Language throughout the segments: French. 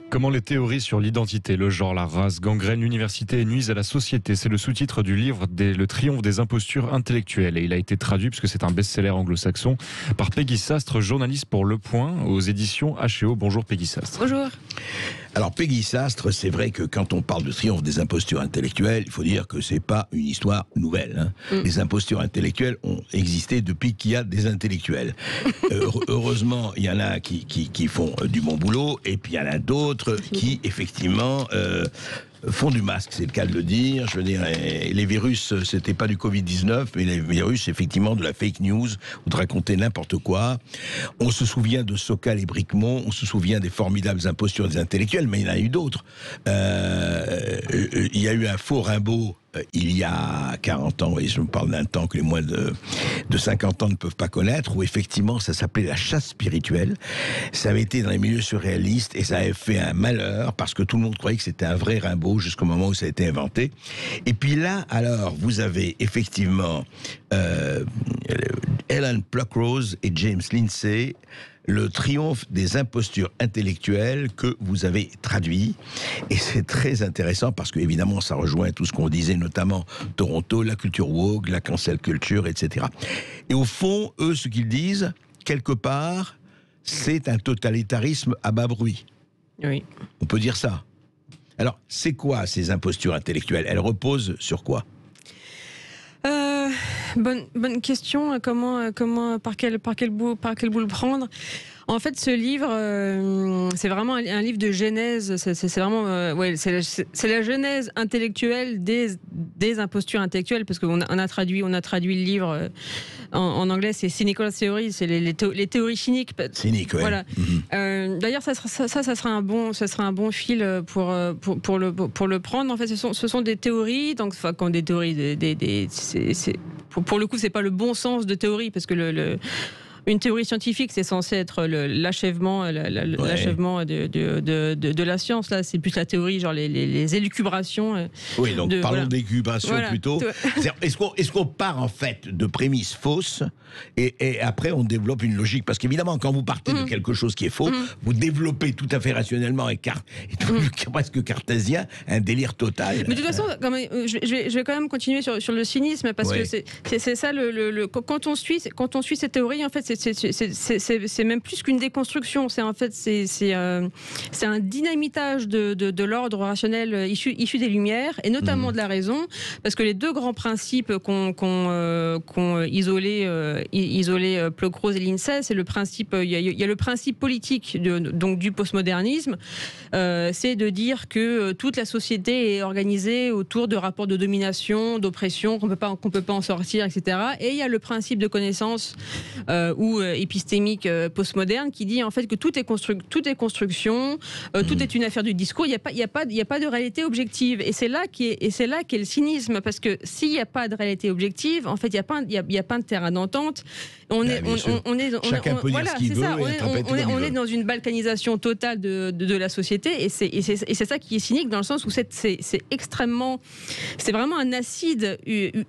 Comment les théories sur l'identité, le genre, la race gangrènent l'université et nuisent à la société. C'est le sous-titre du livre Le triomphe des impostures intellectuelles. Et il a été traduit, puisque c'est un best-seller anglo-saxon, par Peggy Sastre, journaliste pour Le Point, aux éditions H&O. Bonjour Peggy Sastre. Bonjour. Alors Peggy Sastre, c'est vrai que quand on parle de triomphe des impostures intellectuelles, il faut dire que c'est pas une histoire nouvelle. Les impostures intellectuelles ont existé depuis qu'il y a des intellectuels. Heureusement, il y en a qui font du bon boulot, et puis il y en a d'autres qui, effectivement, font du masque, c'est le cas de le dire. Je veux dire, les virus, c'était pas du Covid-19, mais les virus, effectivement, de la fake news, ou de raconter n'importe quoi. On se souvient de Sokal et Bricmont, on se souvient des formidables impostures des intellectuels, mais il y en a eu d'autres. Il y a eu un faux Rimbaud il y a 40 ans, et je me parle d'un temps que les moins de 50 ans ne peuvent pas connaître, où effectivement ça s'appelait la chasse spirituelle. Ça avait été dans les milieux surréalistes et ça avait fait un malheur parce que tout le monde croyait que c'était un vrai Rimbaud jusqu'au moment où ça a été inventé. Et puis là, alors, vous avez effectivement Helen Pluckrose et James Lindsay, le triomphe des impostures intellectuelles, que vous avez traduit. Et c'est très intéressant parce que, évidemment, ça rejoint tout ce qu'on disait, notamment Toronto, la culture woke, la cancel culture, etc. Et au fond, eux, ce qu'ils disent, quelque part, c'est un totalitarisme à bas bruit. Oui. On peut dire ça. Alors, c'est quoi ces impostures intellectuelles? Elles reposent sur quoi? Bonne question. Par quel bout le prendre? En fait, ce livre, c'est vraiment un livre de genèse. C'est vraiment, c'est la genèse intellectuelle des impostures intellectuelles, parce qu'on a traduit le livre en anglais. C'est Cynical Theory, c'est les théories cyniques. Cynique, ouais. Voilà. D'ailleurs, ça sera un bon fil pour le prendre. En fait, ce sont des théories. Donc, quand des théories, pour le coup, c'est pas le bon sens de théorie, parce que une théorie scientifique, c'est censé être l'achèvement de la science. Là, c'est plus la théorie, genre les élucubrations. Oui, donc parlons d'élucubration plutôt. Est-ce qu'on part en fait de prémices fausses et après on développe une logique? Parce qu'évidemment, quand vous partez de quelque chose qui est faux, vous développez tout à fait rationnellement et presque cartésien un délire total. Mais de toute façon, je vais quand même continuer sur le cynisme, parce que c'est ça quand on suit cette théorie, en fait, c'est même plus qu'une déconstruction. C'est un dynamitage de l'ordre rationnel issu des Lumières, et notamment de la raison, parce que les deux grands principes qu'ont isolé Pluckrose et Lindsay, c'est le principe. Il y a le principe politique donc du postmodernisme, c'est de dire que toute la société est organisée autour de rapports de domination, d'oppression, qu'on peut pas en sortir, etc. Et il y a le principe de connaissance ou épistémique postmoderne, qui dit en fait que tout est construction, tout est une affaire du discours. Il y a pas de réalité objective. Et c'est là qu'est le cynisme, parce que s'il n'y a pas de réalité objective, en fait, il y a pas de terrain d'entente. Chacun peut dire ce qu'il veut. On est dans une balkanisation totale de la société, et c'est ça qui est cynique, dans le sens où c'est vraiment un acide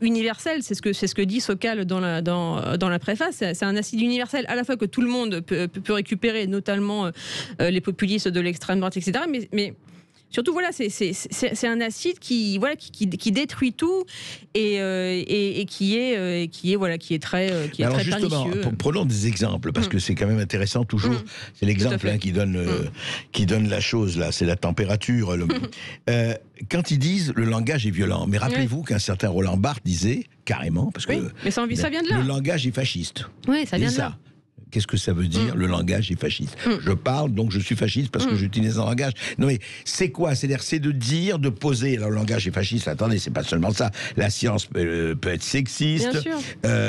universel. C'est ce que dit Sokal dans la préface. C'est un acide universel, à la fois que tout le monde peut récupérer, notamment les populistes de l'extrême droite, etc. Mais surtout, voilà, c'est un acide qui détruit tout, et qui est très alors justement, pernicieux. Prenons des exemples, parce que c'est quand même intéressant toujours. C'est l'exemple qui donne la chose là, c'est la température. Quand ils disent le langage est violent, mais rappelez-vous qu'un certain Roland Barthes disait carrément, parce que mais ça vient de là. Le langage est fasciste. Oui, ça vient de là. Qu'est-ce que ça veut dire, le langage est fasciste? Je parle, donc je suis fasciste parce que j'utilise un langage. Non mais, c'est quoi? C'est de dire, de poser. Alors, le langage est fasciste, attendez, c'est pas seulement ça. La science peut être sexiste,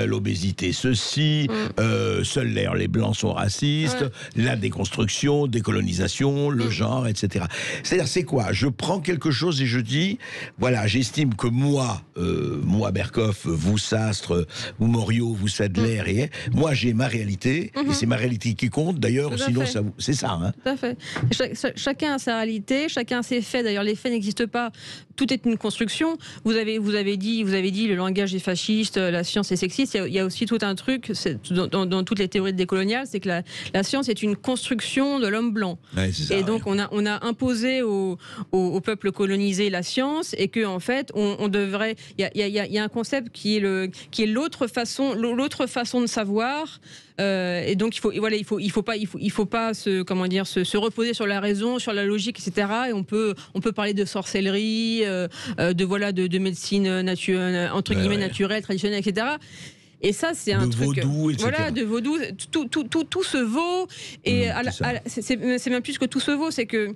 l'obésité ceci, seuls les blancs sont racistes, la déconstruction, décolonisation, le genre, etc. C'est-à-dire, c'est quoi? Je prends quelque chose et je dis, voilà, j'estime que moi Berkoff, vous Sastre, vous Morio, vous Sadler, et moi j'ai ma réalité, réalité. Et c'est ma réalité qui compte, d'ailleurs, sinon c'est ça. Hein. Tout à fait. Chacun a sa réalité, chacun a ses faits. D'ailleurs, les faits n'existent pas. Tout est une construction. Vous avez dit le langage est fasciste, la science est sexiste. Il y a aussi tout un truc dans toutes les théories décoloniales, c'est que la science est une construction de l'homme blanc. Ouais, ça, et donc on a imposé au peuple colonisé la science, et que en fait on devrait. Il y a un concept qui est l'autre façon de savoir. Et donc il faut pas se reposer sur la raison, sur la logique, etc. Et on peut parler de sorcellerie, de médecine naturelle, traditionnelle, etc. Et ça, c'est un truc. Vaudou, etc. Voilà, de vaudou. Tout se vaut. Et c'est même plus que tout se vaut, c'est que.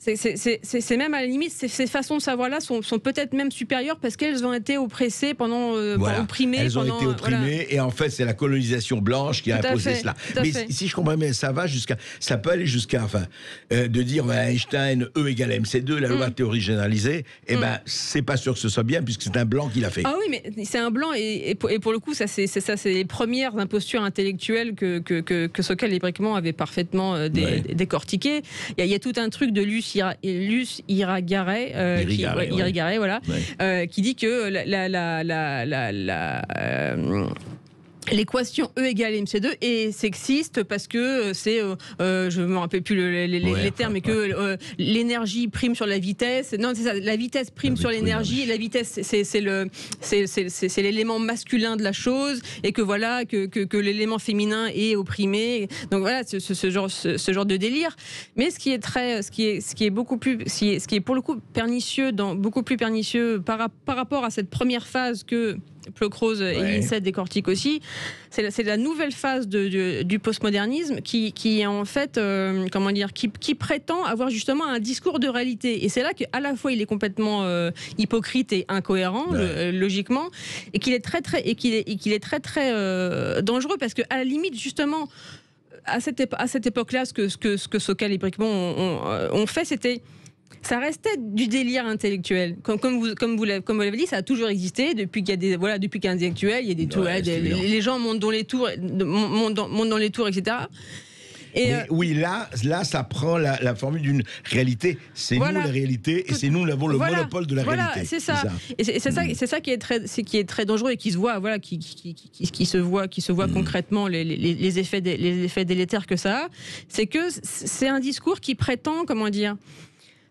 C'est même à la limite, ces façons de savoir-là sont peut-être même supérieures parce qu'elles ont été oppressées opprimées. Elles ont été opprimées, et en fait, c'est la colonisation blanche qui a imposé cela. Mais si je comprends bien, ça peut aller jusqu'à, de dire Einstein, E égale MC2, la loi de théorie généralisée, c'est pas sûr que ce soit bien puisque c'est un blanc qui l'a fait. Ah oui, mais c'est un blanc, et pour le coup, c'est les premières impostures intellectuelles que Sokal et Brikman avaient parfaitement décortiquées. Il y a tout un truc de Luce Irigaray, qui dit que l'équation E égale MC2 est sexiste parce que c'est, je me rappelle plus les termes, mais que l'énergie prime sur la vitesse. Non, c'est ça, la vitesse prime sur l'énergie. La vitesse, c'est l'élément masculin de la chose, et que l'élément féminin est opprimé. Donc voilà, ce genre de délire. Mais ce qui est pour le coup pernicieux, beaucoup plus pernicieux par rapport à cette première phase que Plocrose et Lindsay décortiquent aussi, c'est la nouvelle phase du postmodernisme qui est en fait, qui prétend avoir justement un discours de réalité. Et c'est là qu'à la fois il est complètement hypocrite et incohérent, logiquement, et qu'il est très dangereux, parce que à la limite, justement, à cette époque-là, ce que Sokal et Brikman ont fait, ça restait du délire intellectuel. Comme vous l'avez dit, ça a toujours existé depuis qu'il y a depuis qu'il y a un intellectuel, il y a des tours, les gens montent dans les tours, etc. Oui, là, ça prend la formule d'une réalité. C'est nous la réalité, et c'est nous avons le monopole de la réalité. C'est ça. Et c'est ça qui est très dangereux, et qui se voit, qui se voit concrètement les effets délétères que ça a. C'est que c'est un discours qui prétend,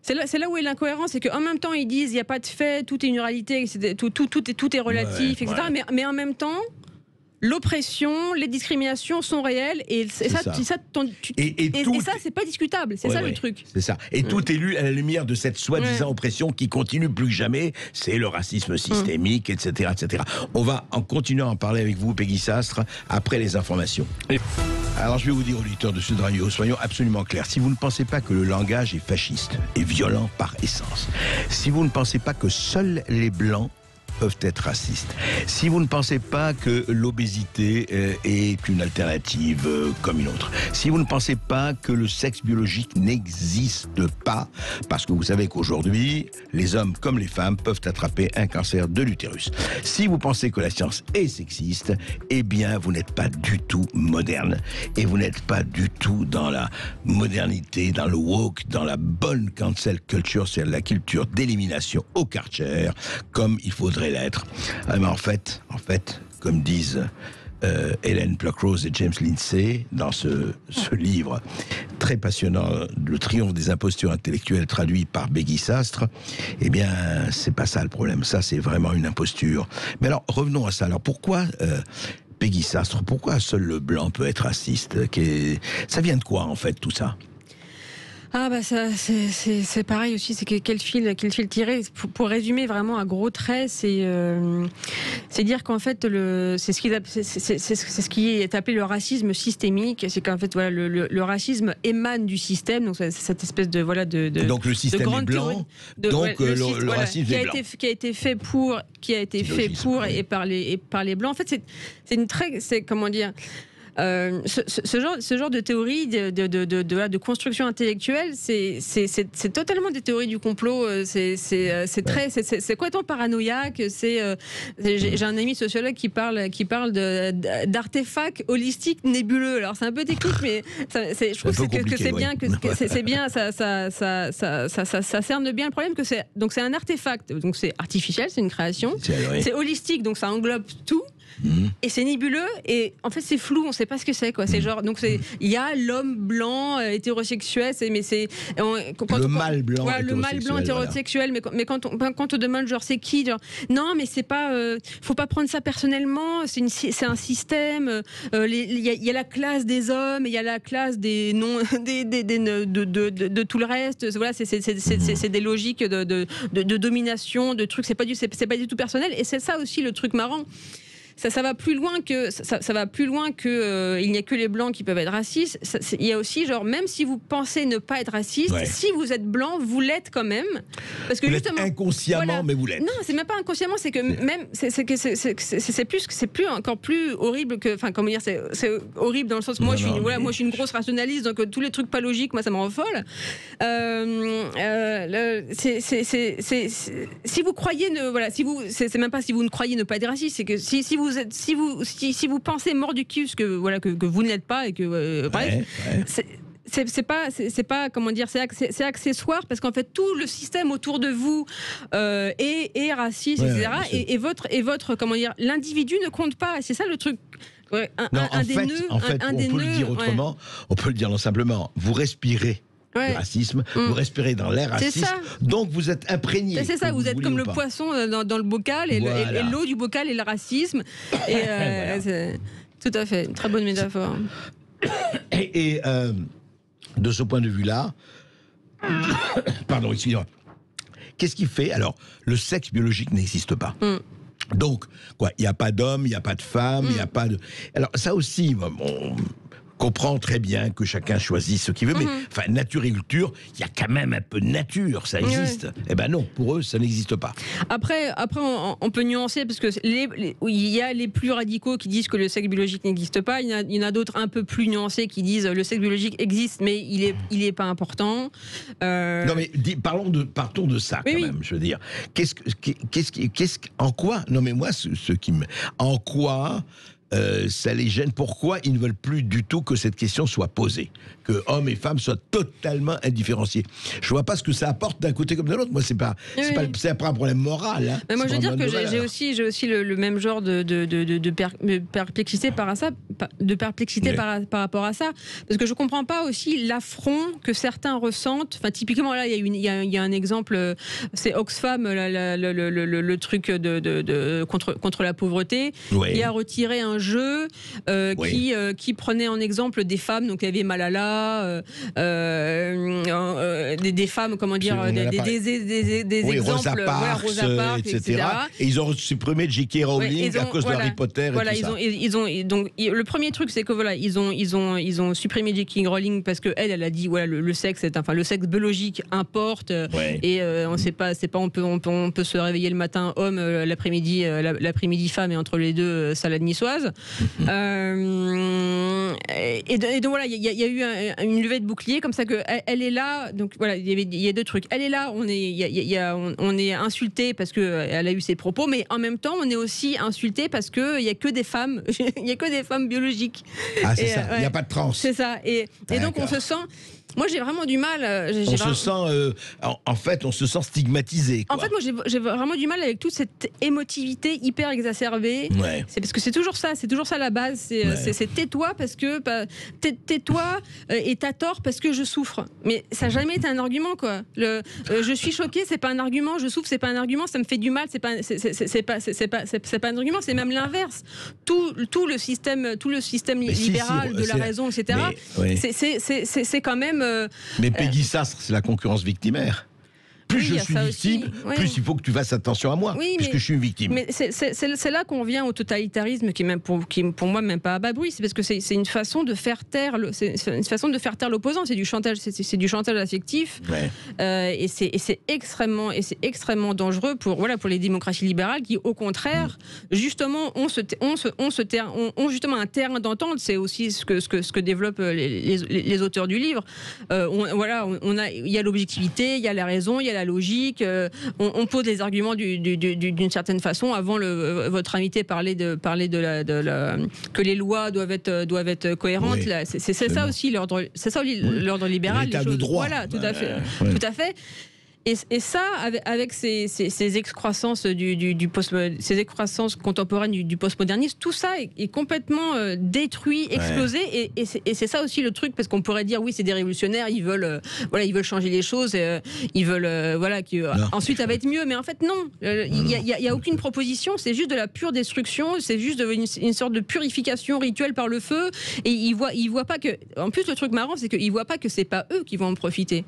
c'est là où est l'incohérence, c'est qu'en même temps ils disent il n'y a pas de fait, tout est une réalité, tout est relatif, etc. Mais en même temps, l'oppression, les discriminations sont réelles, et ça c'est pas discutable, c'est ça le truc. C'est ça. Et tout est lu à la lumière de cette soi-disant oppression qui continue plus que jamais, c'est le racisme systémique, etc., etc. On va en continuer à en parler avec vous, Peggy Sastre, après les informations. Alors je vais vous dire, auditeurs de Sud Radio, soyons absolument clairs. Si vous ne pensez pas que le langage est fasciste et violent par essence, si vous ne pensez pas que seuls les Blancs peuvent être racistes, si vous ne pensez pas que l'obésité est une alternative comme une autre, si vous ne pensez pas que le sexe biologique n'existe pas, parce que vous savez qu'aujourd'hui, les hommes comme les femmes peuvent attraper un cancer de l'utérus, si vous pensez que la science est sexiste, eh bien vous n'êtes pas du tout moderne, et vous n'êtes pas du tout dans la modernité, dans le woke, dans la bonne cancel culture, c'est la culture d'élimination au Karcher, comme il faudrait l'être. Mais en fait, comme disent Hélène Plocrose et James Lindsay dans ce livre très passionnant, Le triomphe des impostures intellectuelles, traduit par Peggy Sastre, eh bien, c'est pas ça le problème. Ça, c'est vraiment une imposture. Mais alors, revenons à ça. Alors, pourquoi Peggy Sastre, pourquoi seul le blanc peut être raciste? Ça vient de quoi, en fait, tout ça? Ça, c'est pareil aussi, c'est quel fil tirer. Pour résumer vraiment à gros traits, c'est dire qu'en fait c'est ce qui est appelé le racisme systémique. C'est qu'en fait le racisme émane du système, donc cette espèce de donc le système est blanc, le racisme est blanc, qui a été fait pour et par les blancs. En fait, c'est comment dire. ce genre de théorie de construction intellectuelle, c'est totalement des théories du complot. C'est complètement paranoïaque. J'ai un ami sociologue qui parle d'artefacts holistiques nébuleux. Alors c'est un peu technique, mais je trouve que c'est bien, c'est bien, ça cerne bien le problème que c'est. Donc c'est un artefact, donc c'est artificiel, c'est une création. C'est holistique, donc ça englobe tout. Et c'est nébuleux et en fait c'est flou, on sait pas ce que c'est quoi. C'est genre donc il y a l'homme blanc hétérosexuel, le mâle blanc hétérosexuel, mais quand on demande genre c'est qui, genre non mais c'est pas, faut pas prendre ça personnellement, c'est un système. Il y a la classe des hommes, il y a la classe des non de tout le reste. Voilà, c'est des logiques de domination, de trucs. C'est pas du tout personnel et c'est ça aussi le truc marrant. Ça va plus loin que il n'y a que les blancs qui peuvent être racistes. Il y a aussi genre même si vous pensez ne pas être raciste, si vous êtes blanc, vous l'êtes quand même parce que vous justement inconsciemment, mais vous l'êtes. Non, c'est même pas inconsciemment, c'est que même c'est encore plus horrible que comment dire, c'est horrible dans le sens que moi je suis une grosse rationaliste, donc tous les trucs pas logiques, moi ça me rend folle. Si vous croyez c'est même pas si vous ne croyez ne pas être raciste, c'est que si vous pensez mort du cul que vous ne l'êtes pas et que c'est pas comment dire, c'est accessoire parce qu'en fait tout le système autour de vous est raciste, etc. Et votre comment dire, l'individu ne compte pas, et c'est ça le truc. On peut le dire autrement, on peut le dire simplement, vous respirez le racisme, vous respirez dans l'air raciste, donc vous êtes imprégné. C'est ça, vous êtes comme le poisson dans le bocal, et l'eau du bocal est le racisme. Et tout à fait, une très bonne métaphore. Et de ce point de vue-là, pardon, excusez-moi, qu'est-ce qui fait? Alors, le sexe biologique n'existe pas. Donc, il n'y a pas d'homme, il n'y a pas de femme, il n'y a pas de... Alors, ça aussi, on comprend très bien que chacun choisit ce qu'il veut, mais nature et culture, il y a quand même un peu de nature, ça existe. Eh ben non, pour eux, ça n'existe pas. Après on peut nuancer, parce que il y a les plus radicaux qui disent que le sexe biologique n'existe pas, il y en a d'autres un peu plus nuancés qui disent le sexe biologique existe, mais il est pas important. Non mais partons de ça quand même, je veux dire. En quoi? Non mais moi, en quoi ça les gêne? Pourquoi ils ne veulent plus du tout que cette question soit posée, que hommes et femmes soient totalement indifférenciés? Je vois pas ce que ça apporte d'un côté comme de l'autre. Moi, c'est pas un problème moral. Hein. Mais moi, je veux dire que j'ai aussi le même genre de perplexité par rapport à ça, parce que je comprends pas aussi l'affront que certains ressentent. Enfin, typiquement là, il y a un exemple, c'est Oxfam, le truc contre la pauvreté, qui a retiré un jeu qui prenait en exemple des femmes, donc il y avait Malala, des femmes, comment dire, des exemples, Rosa Parks, etc. Et ils ont supprimé J.K. Rowling à cause de Harry Potter. Voilà, et tout ça. Donc le premier truc, c'est que ils ont supprimé J.K. Rowling parce que elle a dit le sexe biologique importe, et on sait pas, on peut se réveiller le matin homme, l'après-midi femme, et entre les deux salade niçoise. Et donc voilà, il y a eu une levée de bouclier comme ça, que elle est là. Donc voilà, il y a deux trucs. Elle est là, on est insulté parce que elle a eu ses propos, mais en même temps, on est aussi insulté parce que il y a que des femmes, il y a que des femmes biologiques. Ah, c'est ça. Il n'y a pas de trans. C'est ça. Et donc on se sent. Moi, j'ai vraiment du mal. En fait, on se sent stigmatisé. En fait, moi, j'ai vraiment du mal avec toute cette émotivité hyper exacerbée. C'est parce que c'est toujours ça la base. C'est tais-toi parce que tais-toi et t'as tort parce que je souffre. Mais ça n'a jamais été un argument, quoi. Je suis choquée, c'est pas un argument. Je souffre, c'est pas un argument. Ça me fait du mal, c'est pas un argument. C'est même l'inverse. Tout le système libéral de la raison, etc. C'est quand même. Mais Peggy Sastre, c'est la concurrence victimaire. plus je suis victime, plus il faut que tu fasses attention à moi, puisque je suis une victime. Mais c'est là qu'on vient au totalitarisme, qui est pour moi même pas à bas bruit. C'est parce que c'est une façon de faire taire, l'opposant. C'est du chantage, c'est du chantage affectif, et c'est extrêmement dangereux pour les démocraties libérales qui, au contraire, justement, ont justement un terrain d'entente. C'est aussi ce que développent les auteurs du livre. Il y a l'objectivité, il y a la raison, il y a la logique. On pose les arguments d'une certaine façon. Avant, votre invité parlait que les lois doivent être cohérentes. Oui, c'est ça aussi l'ordre libéral. L'état de droit. Voilà, tout à fait. Et ça, avec ces excroissances ces excroissances contemporaines du postmodernisme, tout ça est complètement détruit, explosé. Et c'est ça aussi le truc, parce qu'on pourrait dire oui, c'est des révolutionnaires, ils veulent changer les choses, ils veulent ensuite ça va être mieux. Mais en fait non, il y a aucune proposition, c'est juste de la pure destruction, c'est juste une sorte de purification rituelle par le feu. Et ils voient pas que. En plus, le truc marrant, c'est qu'ils voient pas que c'est pas eux qui vont en profiter.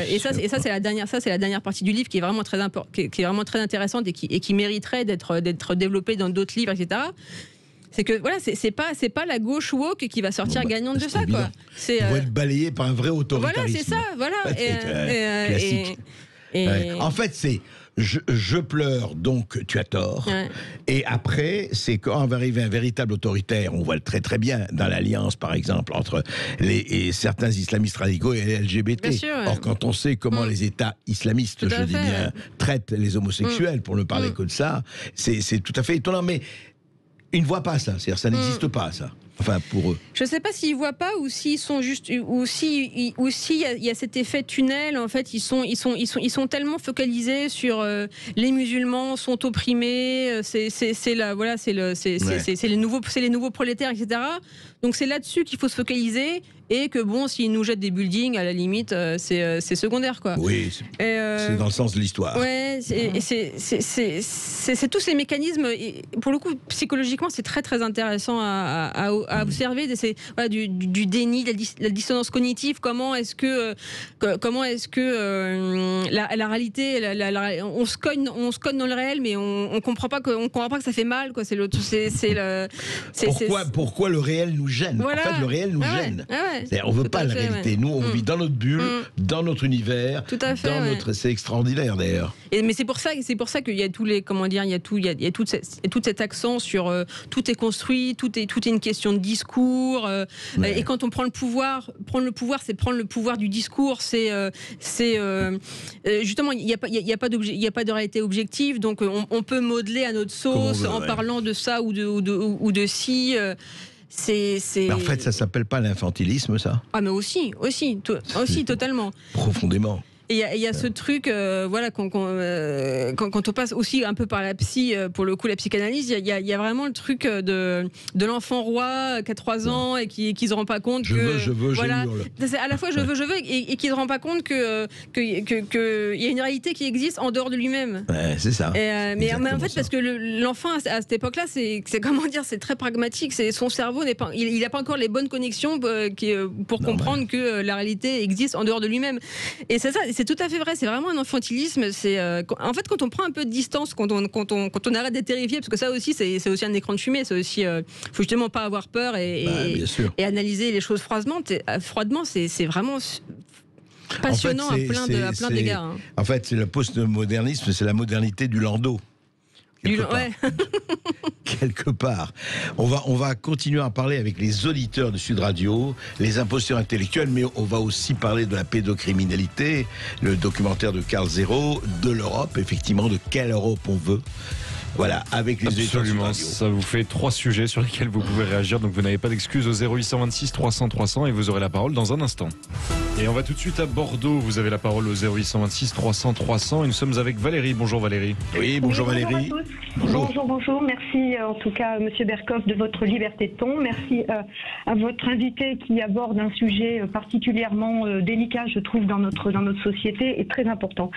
Et ça c'est la dernière partie du livre qui est vraiment très intéressante et qui mériterait d'être développée dans d'autres livres, etc. C'est que c'est pas la gauche woke qui va sortir gagnante de ça, quoi. Ils vont être balayés par un vrai autoritarisme. Voilà, c'est ça, classique. En fait, c'est je pleure, donc tu as tort. Et après, c'est quand va arriver un véritable autoritaire, on voit le très très bien dans l'alliance, par exemple, entre certains islamistes radicaux et les LGBT. Or, quand on sait comment les États islamistes, je dis bien, traitent les homosexuels, pour ne parler que de ça, c'est tout à fait étonnant. Mais ils ne voient pas ça, c'est-à-dire ça n'existe pas, ça. Enfin, pour eux. Je ne sais pas s'ils voient pas ou s'ils sont juste, ou si il y a cet effet tunnel. En fait, ils sont tellement focalisés sur les musulmans sont opprimés. C'est les nouveaux prolétaires, etc. Donc c'est là-dessus qu'il faut se focaliser. Et que bon, s'ils nous jettent des buildings, à la limite, c'est secondaire, quoi. Oui, c'est dans le sens de l'histoire. Ouais, c'est tous ces mécanismes. Et pour le coup, psychologiquement, c'est très très intéressant à observer. Du déni, de la dissonance cognitive. Comment est-ce que la réalité, on se cogne dans le réel, mais on comprend pas que ça fait mal, quoi. Pourquoi le réel nous gêne? Voilà. En fait, le réel nous gêne. On ne veut pas la réalité. Nous, on vit dans notre bulle, dans notre univers. Tout à fait. C'est extraordinaire, d'ailleurs. Mais c'est pour ça qu'il y a tous les, comment dire, il y a tout cet accent sur tout est construit, tout est une question de discours. Et quand on prend le pouvoir, c'est prendre le pouvoir du discours. Justement, il n'y a pas de réalité objective. Donc, on peut modeler à notre sauce en parlant de ça ou de ci. Mais en fait, ça s'appelle pas l'infantilisme, ça? Ah, mais aussi, totalement. Profondément. Et il y a ce truc, quand on passe aussi un peu par la psy, pour le coup, la psychanalyse, il y a vraiment le truc de l'enfant roi qui a 3 ans et qui se rend pas compte je veux, voilà, c'est à la fois je veux et qui se rend pas compte que il y a une réalité qui existe en dehors de lui-même. Ouais, c'est ça. Mais en fait, parce que l'enfant à cette époque-là, c'est comment dire, c'est très pragmatique. Son cerveau n'a pas encore les bonnes connexions pour comprendre que la réalité existe en dehors de lui-même. Et c'est ça. C'est tout à fait vrai, c'est vraiment un infantilisme. En fait, quand on prend un peu de distance, quand on arrête d'être terrifié, parce que ça aussi, c'est aussi un écran de fumée, c'est aussi, faut justement pas avoir peur et analyser les choses froidement, c'est vraiment passionnant, en fait, à plein d'égards. Hein. En fait, c'est le postmodernisme, c'est la modernité du landau. Quelque part. On va continuer à parler avec les auditeurs de Sud Radio, les imposteurs intellectuels, mais on va aussi parler de la pédocriminalité, le documentaire de Carl Zero, de l'Europe, effectivement, de quelle Europe on veut. Voilà, avec les auditeurs de Sud Radio. Ça vous fait 3 sujets sur lesquels vous pouvez réagir, donc vous n'avez pas d'excuses au 0826 300 300 et vous aurez la parole dans un instant. Et on va tout de suite à Bordeaux. Vous avez la parole au 0826 300 300 et nous sommes avec Valérie. Bonjour Valérie. Oui, bonjour Valérie. Bonjour. Bonjour. Merci en tout cas Monsieur Berkoff de votre liberté de ton. Merci à votre invité qui aborde un sujet particulièrement délicat, je trouve, dans notre société et très important.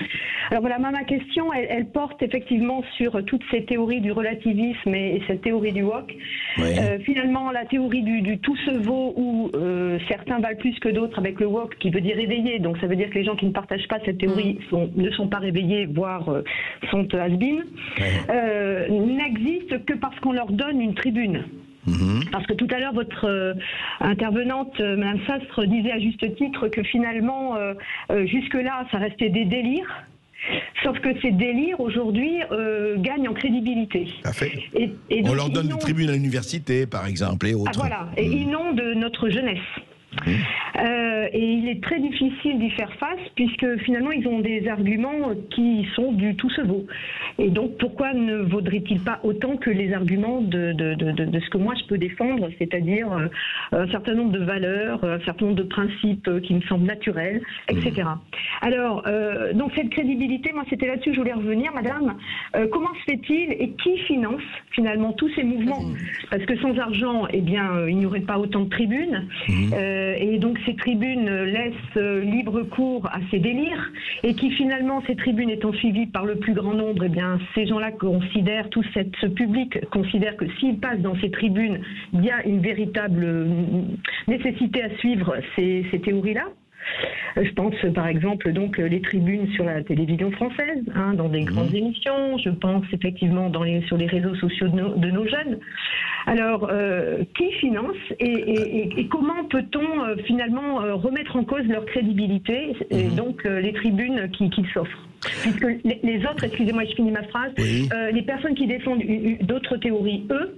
Alors voilà, ma question, elle porte effectivement sur toutes ces théories du relativisme et cette théorie du woke. Oui. Finalement, la théorie du tout se vaut où certains valent plus que d'autres avec le woke qui veut dire éveillé. Donc ça veut dire que les gens qui ne partagent pas cette théorie ne sont pas réveillés, voire sont has-been, n'existent que parce qu'on leur donne une tribune. Parce que tout à l'heure, votre intervenante, Mme Sastre, disait à juste titre que finalement, jusque-là, ça restait des délires. Sauf que ces délires, aujourd'hui, gagnent en crédibilité. Et donc, on leur donne une tribune à l'université, par exemple, et autres. Ah, voilà, et inondent de notre jeunesse. Et il est très difficile d'y faire face puisque finalement ils ont des arguments qui sont du tout se vaut. Et donc pourquoi ne vaudrait-il pas autant que les arguments de ce que moi je peux défendre, c'est-à-dire un certain nombre de valeurs, un certain nombre de principes qui me semblent naturels, etc. Alors, donc cette crédibilité, moi c'était là-dessus que je voulais revenir, madame. Comment se fait-il et qui finance finalement tous ces mouvements? Parce que sans argent, eh bien, il n'y aurait pas autant de tribunes. Et donc ces tribunes laissent libre cours à ces délires et qui finalement, ces tribunes étant suivies par le plus grand nombre, eh bien ces gens-là considèrent, ce public considère que s'ils passent dans ces tribunes, il y a une véritable nécessité à suivre ces théories-là. Je pense par exemple donc les tribunes sur la télévision française, dans des grandes émissions. Je pense effectivement sur les réseaux sociaux de nos jeunes. Alors, qui finance et comment peut-on finalement remettre en cause leur crédibilité et donc les tribunes qu'ils s'offrent? Puisque les autres, excusez-moi, je finis ma phrase, les personnes qui défendent d'autres théories, eux,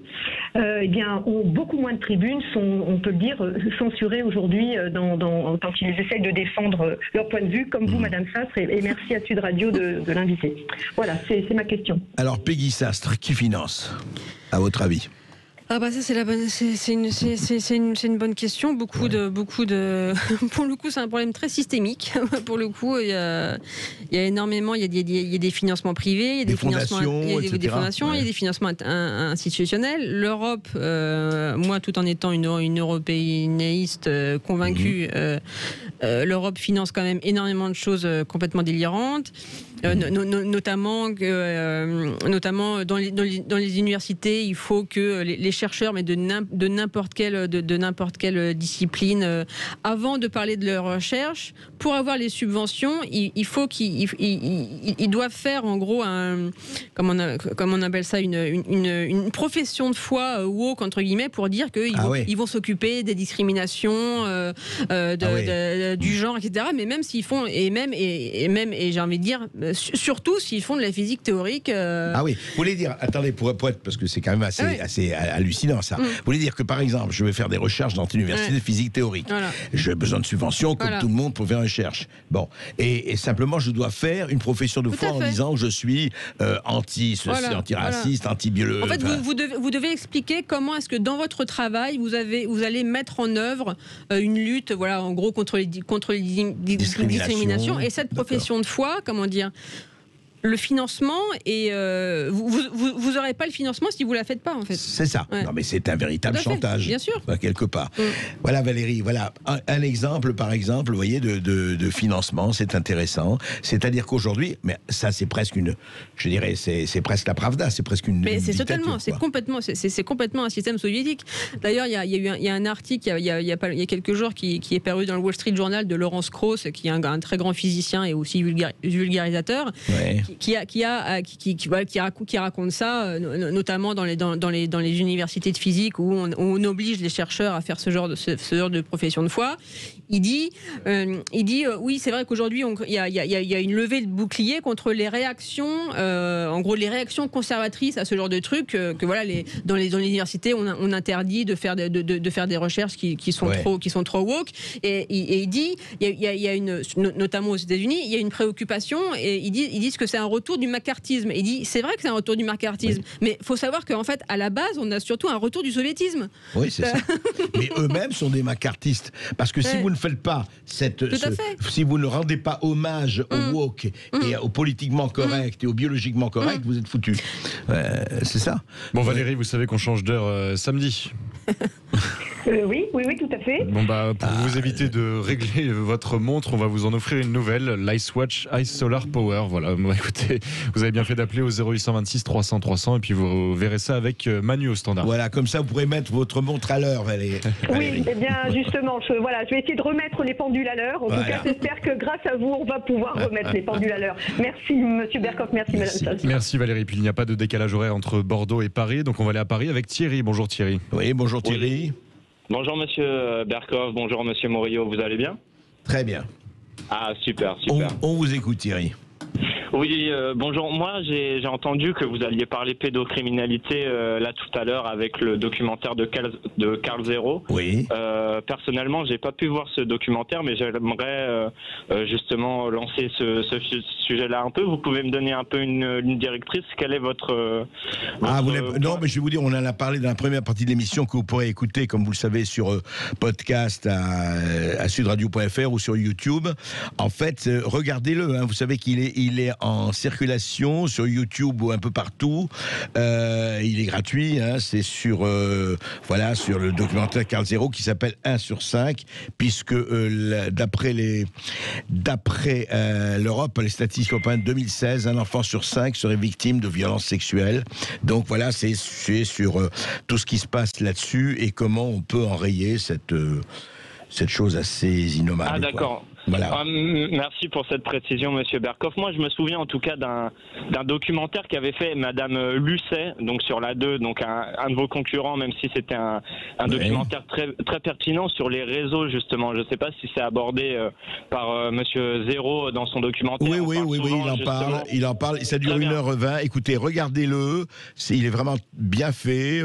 eh bien, ont beaucoup moins de tribunes, sont, on peut le dire, censurées aujourd'hui quand ils essayent de défendre leur point de vue, comme vous, Madame Sastre, et merci à Sud Radio de l'inviter. Voilà, c'est ma question. Alors, Peggy Sastre, qui finance, à votre avis? Ah bah ça c'est une bonne question. Beaucoup de pour le coup c'est un problème très systémique. Pour le coup il y a énormément, il y a des financements privés, il y a des fondations, il y a des fondations, il y a des financements institutionnels. L'Europe, moi tout en étant une européanéiste convaincue, l'Europe finance quand même énormément de choses complètement délirantes. Notamment dans les universités, il faut que les chercheurs, mais de n'importe quelle discipline, avant de parler de leur recherche, pour avoir les subventions, il faut qu'ils doivent faire en gros comment on appelle ça, une profession de foi woke entre guillemets, pour dire qu'ils vont s'occuper des discriminations du genre, etc. Mais même s'ils font et j'ai envie de dire surtout s'ils font de la physique théorique. Ah oui, vous voulez dire, attendez, pour être, parce que c'est quand même assez hallucinant ça. Vous voulez dire que par exemple, je vais faire des recherches dans l'université de physique théorique. Voilà. J'ai besoin de subventions comme tout le monde pour faire une recherche. Bon, et simplement je dois faire une profession de foi en disant que je suis anti-raciste, anti-biologue. En fait, vous devez expliquer comment est-ce que dans votre travail vous allez mettre en œuvre une lutte, en gros contre les discriminations. Et cette profession de foi, comment dire, le financement, et vous n'aurez pas le financement si vous ne la faites pas, en fait. C'est ça. Ouais. Non, mais c'est un véritable chantage. Bien sûr. Quelque part. Voilà, Valérie, voilà un exemple, par exemple, vous voyez, de financement, c'est intéressant. C'est-à-dire qu'aujourd'hui, mais ça, c'est presque je dirais, c'est presque la Pravda, c'est presque une. Mais c'est totalement, c'est complètement un système soviétique. D'ailleurs, il y a un article, il y a quelques jours, qui est paru dans le Wall Street Journal de Lawrence Krauss, qui est un très grand physicien et aussi vulgarisateur. Ouais. Qui raconte ça, notamment dans les universités de physique où on oblige les chercheurs à faire ce genre de profession de foi. Il dit oui, c'est vrai qu'aujourd'hui il y a une levée de bouclier contre les réactions, en gros les réactions conservatrices à ce genre de trucs, dans les universités on interdit de faire des recherches qui sont trop woke, et il dit il y a notamment aux États-Unis il y a une préoccupation, et ils disent que c'est un retour du macartisme. Il dit c'est vrai que c'est un retour du macartisme, mais il faut savoir qu'en fait à la base on a surtout un retour du soviétisme. Oui, c'est ça. Mais eux-mêmes sont des macartistes, parce que si vous ne faites pas si vous ne rendez pas hommage au woke et au politiquement correct et au biologiquement correct, vous êtes foutus. C'est ça. Bon, Valérie, vous savez qu'on change d'heure samedi. Oui, tout à fait. Bon pour vous éviter de régler votre montre, on va vous en offrir une nouvelle, l'IceWatch Ice Solar Power. Voilà, écoutez, vous avez bien fait d'appeler au 0826 300 300 et puis vous verrez ça avec Manu au standard. Voilà, comme ça vous pourrez mettre votre montre à l'heure, Valérie. Oui, eh bien justement, je vais essayer de remettre les pendules à l'heure. En tout cas, j'espère que grâce à vous, on va pouvoir remettre les pendules à l'heure. Merci Monsieur Berkoff, merci Madame Sass. Merci Valérie, puis il n'y a pas de décalage horaire entre Bordeaux et Paris, donc on va aller à Paris avec Thierry. Bonjour Thierry. Oui, bonjour Thierry. Oui. Bonjour Monsieur Berkoff, bonjour Monsieur Morillo, vous allez bien? Très bien. Ah super. On vous écoute Thierry. Oui, bonjour. Moi, j'ai entendu que vous alliez parler pédocriminalité là tout à l'heure avec le documentaire de Carl Zero. Oui. Personnellement, j'ai pas pu voir ce documentaire, mais j'aimerais justement lancer ce sujet-là un peu. Vous pouvez me donner un peu une ligne directrice? Quelle est votre non, mais je vais vous dire, on en a parlé dans la première partie de l'émission que vous pourrez écouter, comme vous le savez, sur podcast à sudradio.fr ou sur YouTube. En fait, regardez-le. Hein, vous savez qu'il est en circulation sur YouTube ou un peu partout. Il est gratuit. Hein, c'est sur sur le documentaire Carl Zero qui s'appelle 1 sur 5, puisque d'après l'Europe, les statistiques européennes 2016, un enfant sur 5 serait victime de violences sexuelles. Donc voilà, c'est sur tout ce qui se passe là-dessus et comment on peut enrayer cette chose assez innommable. Ah d'accord. Voilà. Merci pour cette précision, Monsieur Berkoff. Moi, je me souviens en tout cas d'un documentaire qu'avait fait Madame Lucet, donc sur la 2, donc un de vos concurrents, même si c'était un documentaire très, très pertinent sur les réseaux, justement. Je ne sais pas si c'est abordé par Monsieur Zéro dans son documentaire. Oui, il en parle. Ça dure 1h20. Écoutez, regardez-le. Il est vraiment bien fait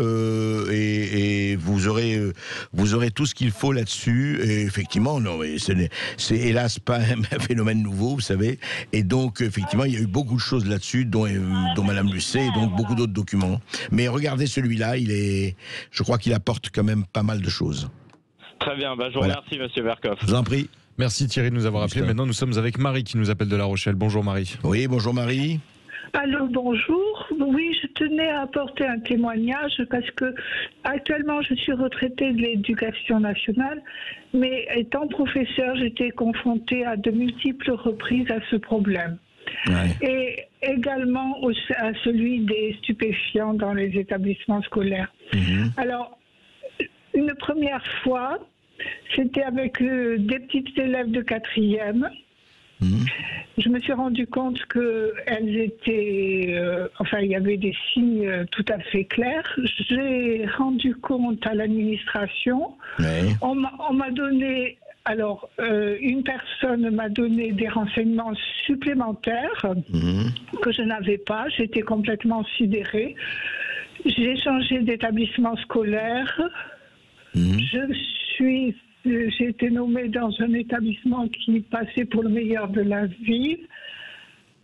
et vous aurez tout ce qu'il faut là-dessus. Et effectivement, non, mais c'est hélas pas un phénomène nouveau, vous savez. Et donc, effectivement, il y a eu beaucoup de choses là-dessus, dont Madame Lucet, et donc beaucoup d'autres documents. Mais regardez celui-là, je crois qu'il apporte quand même pas mal de choses. Très bien, je vous remercie, Monsieur Berkoff. Je vous en prie. Merci Thierry de nous avoir appelé. Maintenant, nous sommes avec Marie qui nous appelle de La Rochelle. Bonjour Marie. Oui, bonjour Marie. Allô, bonjour. Oui, je tenais à apporter un témoignage parce que actuellement je suis retraitée de l'Éducation nationale, mais étant professeure, j'étais confrontée à de multiples reprises à ce problème. Ouais. Et également à celui des stupéfiants dans les établissements scolaires. Alors, une première fois, c'était avec des petites élèves de 4e. Je me suis rendu compte qu'elles étaient... il y avait des signes tout à fait clairs. J'ai rendu compte à l'administration. Ouais. On m'a donné... Alors, une personne m'a donné des renseignements supplémentaires que je n'avais pas. J'étais complètement sidérée. J'ai changé d'établissement scolaire. J'ai été nommée dans un établissement qui passait pour le meilleur de la ville.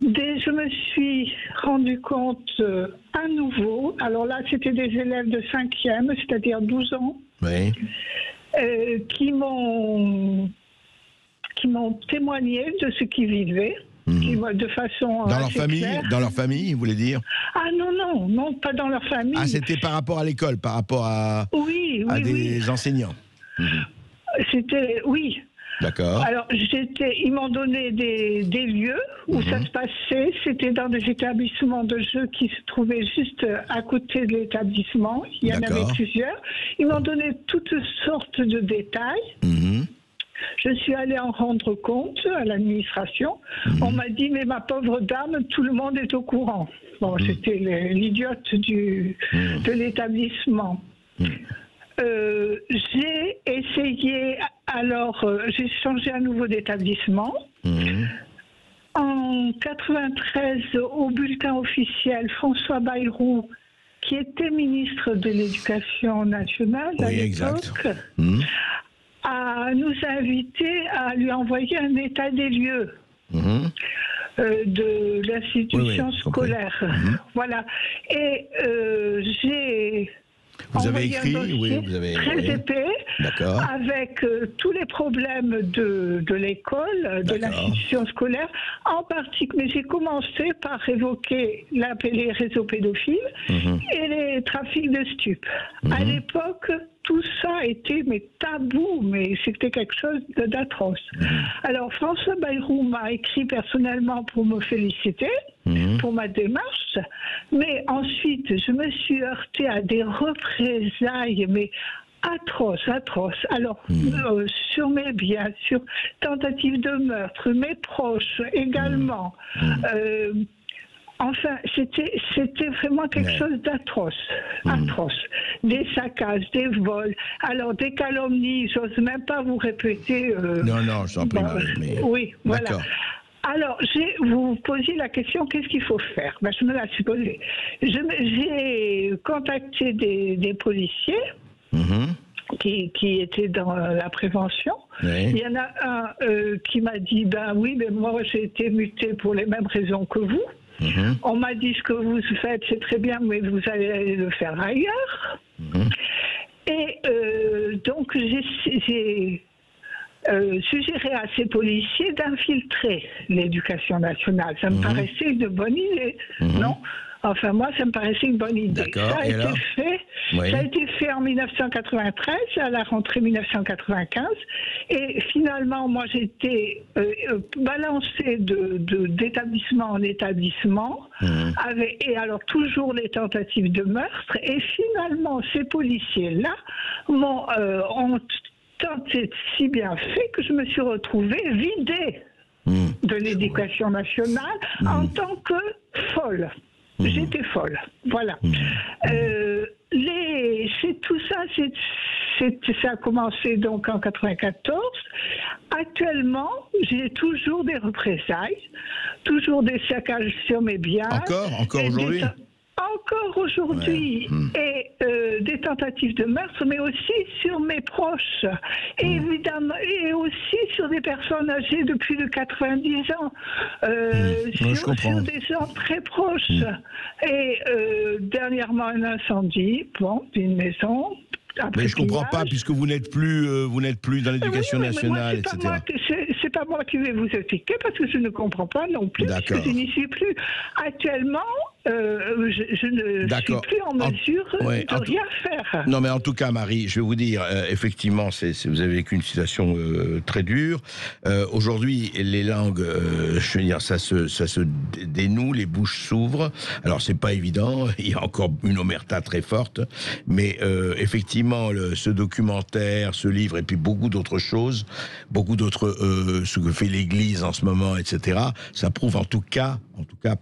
Je me suis rendu compte à nouveau, alors là c'était des élèves de 5e, c'est-à-dire 12 ans, oui. Qui m'ont témoigné de ce qu'ils vivaient. De façon dans leur famille, vous voulez dire? Ah non, pas dans leur famille. Ah, c'était par rapport à l'école, par rapport à des enseignants. Oui. D'accord. Alors, ils m'ont donné des lieux où ça se passait. C'était dans des établissements de jeux qui se trouvaient juste à côté de l'établissement. Il y en avait plusieurs. Ils m'ont donné toutes sortes de détails. Je suis allée en rendre compte à l'administration. On m'a dit, mais ma pauvre dame, tout le monde est au courant. Bon, j'étais l'idiote de l'établissement. J'ai essayé, j'ai changé à nouveau d'établissement. En 93, au bulletin officiel, François Bayrou, qui était ministre de l'Éducation nationale à l'époque, nous a invités à lui envoyer un état des lieux de l'institution scolaire. Voilà. Et j'ai... Vous avez écrit, vous avez très épais, avec tous les problèmes de l'école, de l'institution scolaire, en particulier. Mais j'ai commencé par évoquer les réseaux pédophiles et les trafics de stupes. À l'époque, tout ça était tabou, mais c'était quelque chose d'atroce. Alors François Bayrou m'a écrit personnellement pour me féliciter pour ma démarche, mais ensuite je me suis heurtée à des représailles, mais atroces. Alors, sur mes biens, sur tentative de meurtre, mes proches également. Enfin, c'était vraiment quelque chose d'atroce. Des saccages, des vols, alors des calomnies, j'ose même pas vous répéter. Non, je t'en prie, mais... Oui, voilà. Alors, vous posiez la question, qu'est-ce qu'il faut faire? Je me la suis posée. J'ai contacté des policiers qui étaient dans la prévention. Il y en a un qui m'a dit, oui, mais moi j'ai été muté pour les mêmes raisons que vous. On m'a dit ce que vous faites, c'est très bien, mais vous allez le faire ailleurs. Et donc j'ai suggéré à ces policiers d'infiltrer l'éducation nationale. Ça me paraissait une bonne idée, non? Enfin, moi, ça me paraissait une bonne idée. Ça a été fait en 1993, à la rentrée 1995. Et finalement, moi, j'ai été balancée d'établissement en établissement, et alors toujours les tentatives de meurtre. Et finalement, ces policiers-là ont tenté si bien fait que je me suis retrouvée vidée de l'éducation nationale en tant que folle. J'étais folle, voilà. Tout ça, ça a commencé donc en 94. Actuellement, j'ai toujours des représailles, toujours des saccages sur mes biens. Encore aujourd'hui? Encore aujourd'hui, et des tentatives de meurtre, mais aussi sur mes proches, évidemment, et aussi sur des personnes âgées de plus de 90 ans, sur des gens très proches. Et dernièrement, un incendie, d'une maison. Mais je comprends pas, puisque vous n'êtes plus dans l'éducation nationale, etc. C'est pas moi qui vais vous expliquer, parce que je ne comprends pas non plus, parce que je n'y suis plus. Actuellement, je ne suis plus en mesure de rien faire. Non, mais en tout cas, Marie, je vais vous dire, effectivement, vous avez vécu une situation très dure. Aujourd'hui, les langues, je veux dire, ça se dénoue, les bouches s'ouvrent. Alors, c'est pas évident, il y a encore une omerta très forte, mais effectivement, ce documentaire, ce livre, et puis beaucoup d'autres choses, ce que fait l'Église en ce moment, etc., ça prouve en tout cas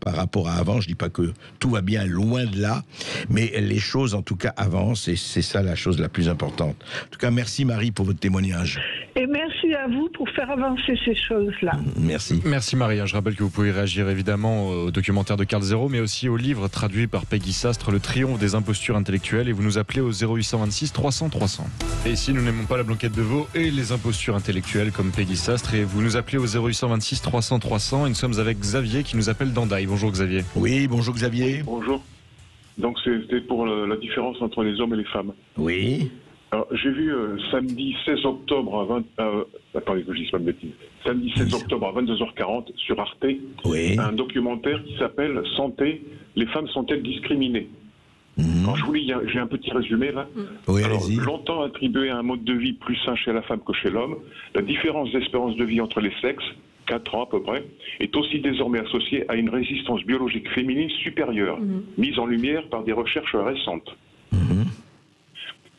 par rapport à avant, je dis pas que tout va bien, loin de là, mais les choses en tout cas avancent, et c'est ça la chose la plus importante. En tout cas, merci Marie pour votre témoignage. Et merci à vous pour faire avancer ces choses-là. Merci. Merci Marie. Je rappelle que vous pouvez réagir évidemment au documentaire de Carl Zéro, mais aussi au livre traduit par Peggy Sastre, Le triomphe des impostures intellectuelles, et vous nous appelez au 0826 300 300. Et ici, nous n'aimons pas la blanquette de veau et les impostures intellectuelles comme Peggy Sastre, et vous nous appelez au 0826 300 300, et nous sommes avec Xavier qui nous appelle d'Andaï. Bonjour Xavier. Oui, bonjour Xavier. Bonjour. Donc c'était pour la différence entre les hommes et les femmes. Oui. Alors, j'ai vu samedi 16 octobre à 20... attendez que je dise pas de bêtises. Samedi 16 octobre à 22h40 sur Arte, un documentaire qui s'appelle « Santé, les femmes sont-elles discriminées ?» Alors, je vous lis, j'ai un petit résumé là. Oui, alors, allez-y. longtemps attribué à un mode de vie plus sain chez la femme que chez l'homme, la différence d'espérance de vie entre les sexes, 4 ans à peu près, est aussi désormais associée à une résistance biologique féminine supérieure, mise en lumière par des recherches récentes.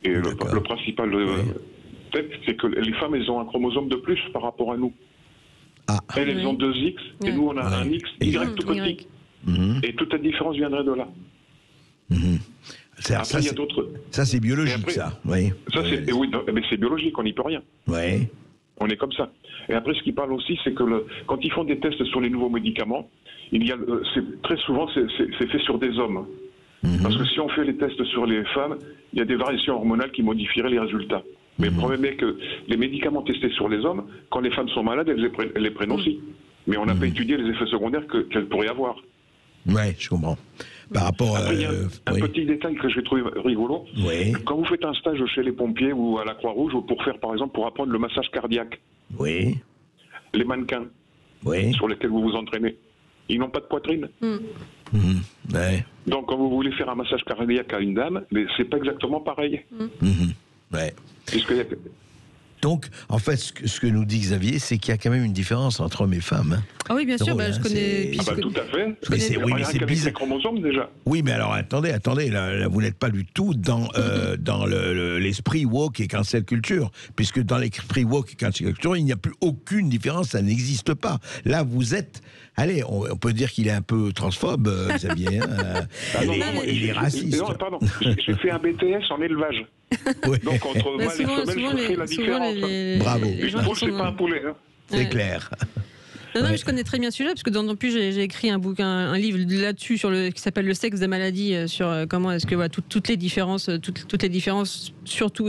Et le principal fait, c'est que les femmes, elles ont un chromosome de plus par rapport à nous. Elles ont 2 X, et nous, on a un X, Y tout petit. Et toute la différence viendrait de là. Après, il y a d'autres... Ça, c'est biologique, après, ça. Oui. Ça, oui, mais c'est biologique, on n'y peut rien. Oui. On est comme ça. Et après, ce qui parle aussi, c'est que quand ils font des tests sur les nouveaux médicaments, très souvent, c'est fait sur des hommes. Parce que si on fait les tests sur les femmes, il y a des variations hormonales qui modifieraient les résultats. Mais le problème est que les médicaments testés sur les hommes, quand les femmes sont malades, elles les prennent aussi. Mais on n'a pas étudié les effets secondaires qu'elles pourraient avoir. Oui, je comprends. Par rapport Après, il y a un petit détail que j'ai trouvé rigolo. Quand vous faites un stage chez les pompiers ou à la Croix-Rouge, pour apprendre le massage cardiaque, les mannequins sur lesquels vous vous entraînez, ils n'ont pas de poitrine. Donc quand vous voulez faire un massage cardiaque à une dame, mais c'est pas exactement pareil. Ouais. Puisque... Donc, en fait, ce que nous dit Xavier, c'est qu'il y a quand même une différence entre hommes et femmes. Hein. Ah oui, bien sûr, Donc, je connais... Ah bah, tout à fait. Mais c'est bizarre. Les chromosomes, déjà. Oui, mais alors, attendez, là, vous n'êtes pas du tout dans l'esprit woke et cancel culture, puisque dans l'esprit woke et cancel culture, il n'y a plus aucune différence, ça n'existe pas. Là, vous êtes... Allez, on peut dire qu'il est un peu transphobe, Xavier. Il est raciste. Non, pardon, j'ai fait un BTS en élevage. Ouais. Donc, entre mâles et femelles, je fais la différence. Bravo. Une poule, c'est pas un poulet. Hein. C'est clair. Non, mais je connais très bien ce sujet parce que dans plus j'ai écrit un bouquin, un livre là-dessus qui s'appelle Le sexe des maladies, sur comment est-ce que toutes les différences, surtout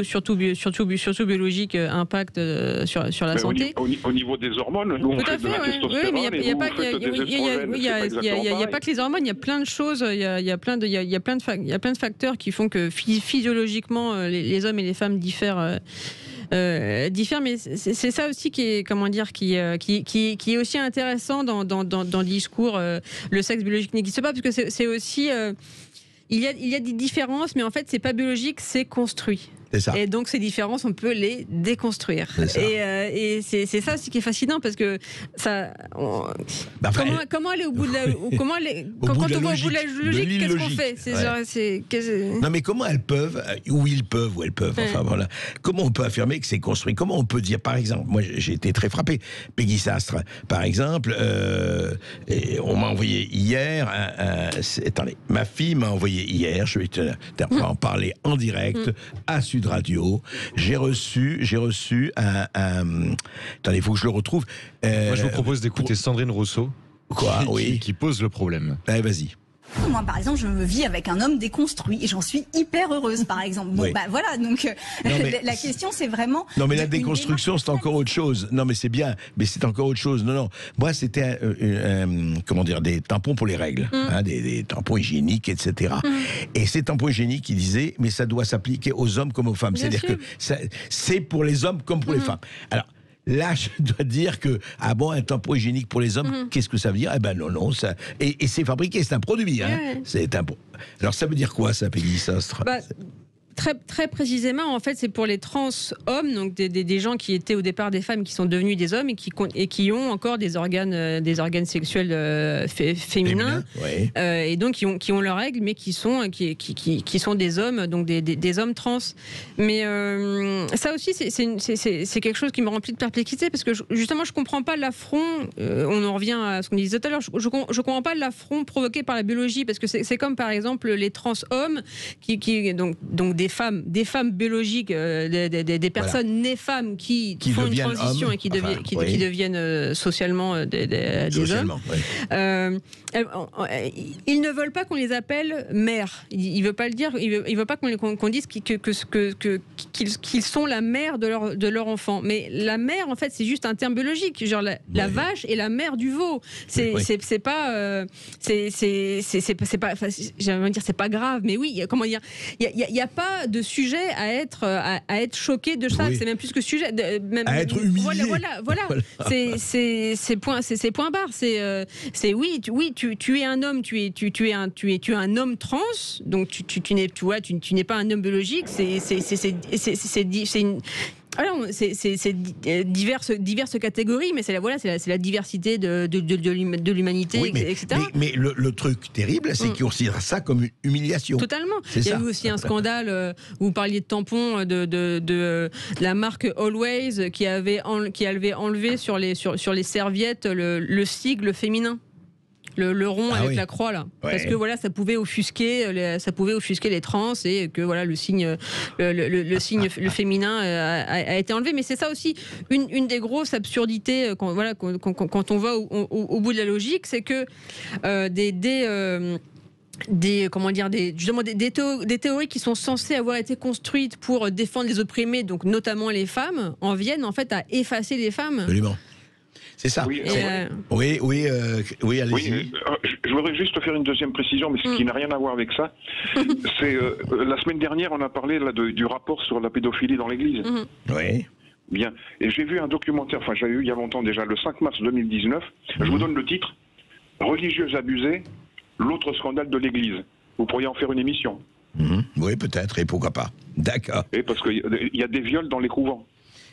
biologiques, impactent sur la santé. Au niveau des hormones, nous, tout à fait. Oui, mais il n'y a pas que les hormones, il y a plein de choses, il y a plein de facteurs qui font que physiologiquement les hommes et les femmes diffèrent, mais c'est ça aussi qui est, comment dire, qui est aussi intéressant dans le discours. Le sexe biologique n'existe pas, parce que c'est aussi il y a des différences, mais en fait c'est pas biologique, c'est construit. C'est ça. Et donc ces différences, on peut les déconstruire. Et c'est ça aussi qui est fascinant, parce que ça. Comment aller au bout de la quand on va au bout de la logique, qu'est-ce qu'on fait? Non, mais comment elles peuvent, ou ils peuvent, ou elles peuvent. Enfin voilà. Comment on peut affirmer que c'est construit? Comment on peut dire, par exemple, moi j'ai été très frappé. Peggy Sastre, par exemple, on m'a envoyé hier. Attendez, ma fille m'a envoyé hier. Je vais en parler en direct à Sud Radio. J'ai reçu un attendez, il faut que je le retrouve. Moi, je vous propose d'écouter Sandrine Rousseau. Quoi? Qui pose le problème. Allez, vas-y. Moi, par exemple, je me vis avec un homme déconstruit et j'en suis hyper heureuse, par exemple. Bon, bah voilà, donc la question, c'est vraiment... Non, mais la déconstruction, c'est encore autre chose. Non, mais c'est bien, mais c'est encore autre chose. Non. Moi, c'était, comment dire, des tampons pour les règles, des tampons hygiéniques, etc. Et ces tampons hygiéniques, ils disaient, mais ça doit s'appliquer aux hommes comme aux femmes. C'est-à-dire que c'est pour les hommes comme pour les femmes. Alors, là, je dois dire que, un tampon hygiénique pour les hommes, qu'est-ce que ça veut dire? Eh ben non, ça... Et c'est fabriqué, c'est un produit, hein. C'est un... Alors, ça veut dire quoi, ça, Peggy Sastre? Très précisément, en fait, c'est pour les trans hommes, donc des gens qui étaient au départ des femmes, qui sont devenus des hommes et qui ont encore des organes sexuels féminins, et donc qui ont leurs règles, mais qui sont des hommes, donc des hommes trans. Mais ça aussi, c'est quelque chose qui me remplit de perplexité, parce que justement, je comprends pas l'affront. On en revient à ce qu'on disait tout à l'heure. Je comprends pas l'affront provoqué par la biologie, parce que c'est comme par exemple les trans hommes donc des femmes biologiques, des personnes nées femmes qui font une transition hommes, et qui deviennent socialement des hommes. Ils ne veulent pas qu'on les appelle mères. Il veut pas le dire. Il veut pas qu'on dise qu'ils sont la mère de leur enfant. Mais la mère, en fait, c'est juste un terme biologique. Genre la vache est la mère du veau. C'est pas. J'aimerais dire c'est pas grave. Mais oui. Comment dire? Il y a pas de sujet à être choqué de ça. C'est même plus que sujet. Même, à être humilié. Voilà. C'est point barre. Tu es un homme, tu es un homme trans, donc tu n'es pas un homme biologique. C'est diverses catégories, mais c'est la diversité de l'humanité, etc. Mais le truc terrible, c'est qu'ils considèrent ça comme une humiliation. Totalement. Il y a eu aussi un scandale où vous parliez de tampons de la marque Always qui avait enlevé sur les serviettes le sigle féminin. Le rond avec la croix là, parce que voilà, ça pouvait offusquer les trans, et que voilà, le signe le féminin a été enlevé. Mais c'est ça aussi une des grosses absurdités quand on va au bout de la logique, c'est que des théories qui sont censées avoir été construites pour défendre les opprimés, donc notamment les femmes, en viennent en fait à effacer les femmes. Absolument. C'est ça. Oui, allez-y. Je voudrais juste faire une deuxième précision, mais ce qui n'a rien à voir avec ça. C'est la semaine dernière, on a parlé là, du rapport sur la pédophilie dans l'Église. Oui. Bien. Et j'ai vu un documentaire, j'avais eu il y a longtemps déjà, le 5 mars 2019. Je vous donne le titre. Religieuse abusée, l'autre scandale de l'Église. Vous pourriez en faire une émission. Oui, peut-être, et pourquoi pas. D'accord. Et parce qu'il y a des viols dans les couvents.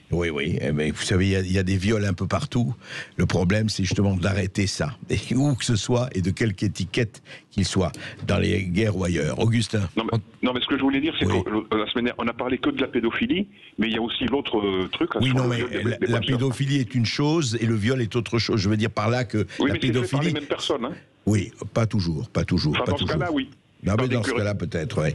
Oui, mais vous savez, il y a des viols un peu partout. Le problème, c'est justement d'arrêter ça. Et où que ce soit, et de quelque étiquette qu'il soit, dans les guerres ou ailleurs. Augustin. Non, mais ce que je voulais dire, c'est que la semaine dernière, on a parlé que de la pédophilie, mais il y a aussi l'autre truc. Oui, non, mais la pédophilie est une chose, et le viol est autre chose. Je veux dire par là que la pédophilie... c'est fait par les mêmes personnes, hein. Oui, pas toujours. Enfin, dans ce cas-là, oui. Non, mais dans ce cas-là, peut-être, oui.